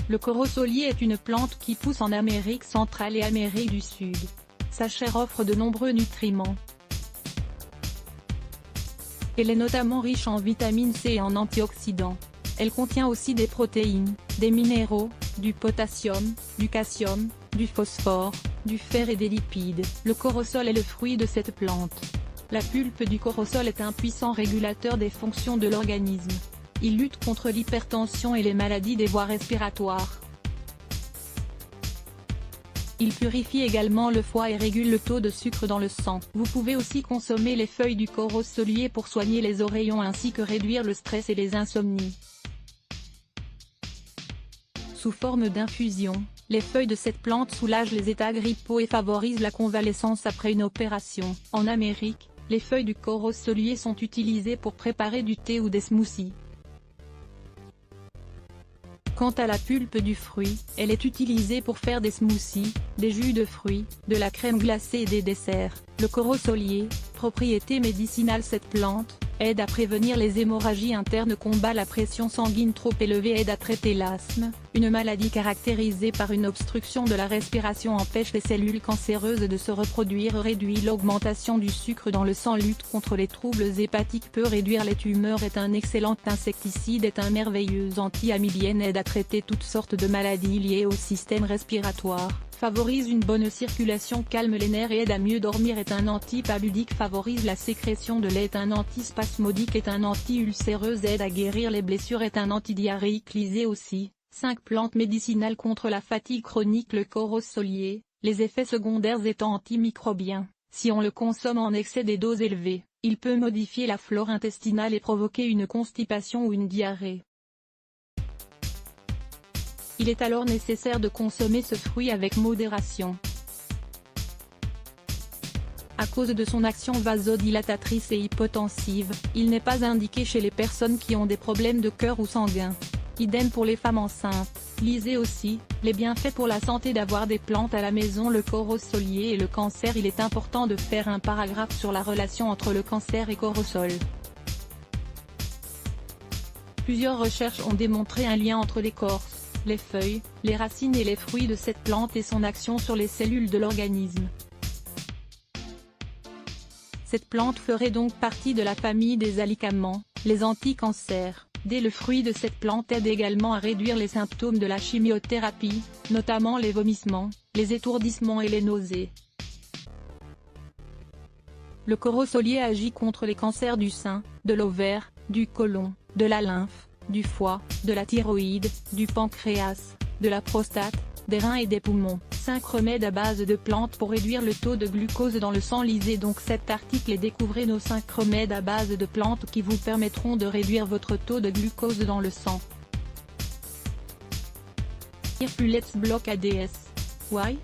Le corosolier est une plante qui pousse en Amérique centrale et Amérique du Sud. Sa chair offre de nombreux nutriments. Elle est notamment riche en vitamine C et en antioxydants. Elle contient aussi des protéines, des minéraux, du potassium, du calcium, du phosphore, du fer et des lipides. Le corosol est le fruit de cette plante. La pulpe du corosol est un puissant régulateur des fonctions de l'organisme. Il lutte contre l'hypertension et les maladies des voies respiratoires. Il purifie également le foie et régule le taux de sucre dans le sang. Vous pouvez aussi consommer les feuilles du corosolier pour soigner les oreillons ainsi que réduire le stress et les insomnies. Sous forme d'infusion, les feuilles de cette plante soulagent les états grippaux et favorisent la convalescence après une opération. En Amérique, les feuilles du corosolier sont utilisées pour préparer du thé ou des smoothies. Quant à la pulpe du fruit, elle est utilisée pour faire des smoothies, des jus de fruits, de la crème glacée et des desserts. Le corosolier, propriété médicinale. Cette plante aide à prévenir les hémorragies internes, combat la pression sanguine trop élevée, aide à traiter l'asthme, une maladie caractérisée par une obstruction de la respiration, empêche les cellules cancéreuses de se reproduire, réduit l'augmentation du sucre dans le sang, lutte contre les troubles hépatiques, peut réduire les tumeurs, est un excellent insecticide, est un merveilleux anti-amibienne, aide à traiter toutes sortes de maladies liées au système respiratoire, favorise une bonne circulation, calme les nerfs et aide à mieux dormir, est un antipaludique, favorise la sécrétion de lait, est un antispasmodique, est un anti-ulcéreuse, aide à guérir les blessures, est un antidiarrhéique. Lisez aussi 5 plantes médicinales contre la fatigue chronique. Le corosolier, les effets secondaires étant antimicrobiens. Si on le consomme en excès des doses élevées, il peut modifier la flore intestinale et provoquer une constipation ou une diarrhée. Il est alors nécessaire de consommer ce fruit avec modération. À cause de son action vasodilatatrice et hypotensive, il n'est pas indiqué chez les personnes qui ont des problèmes de cœur ou sanguin. Idem pour les femmes enceintes. Lisez aussi les bienfaits pour la santé d'avoir des plantes à la maison. Le corosolier et le cancer. Il est important de faire un paragraphe sur la relation entre le cancer et corosol. Plusieurs recherches ont démontré un lien entre l'écorce, les feuilles, les racines et les fruits de cette plante et son action sur les cellules de l'organisme. Cette plante ferait donc partie de la famille des alicaments, les anti-cancers. Le fruit de cette plante aide également à réduire les symptômes de la chimiothérapie, notamment les vomissements, les étourdissements et les nausées. Le corosolier agit contre les cancers du sein, de l'ovaire, du côlon, de la lymphe, du foie, de la thyroïde, du pancréas, de la prostate, des reins et des poumons. 5 remèdes à base de plantes pour réduire le taux de glucose dans le sang. Lisez donc cet article et découvrez nos 5 remèdes à base de plantes qui vous permettront de réduire votre taux de glucose dans le sang. Plus let's block ADS. Why?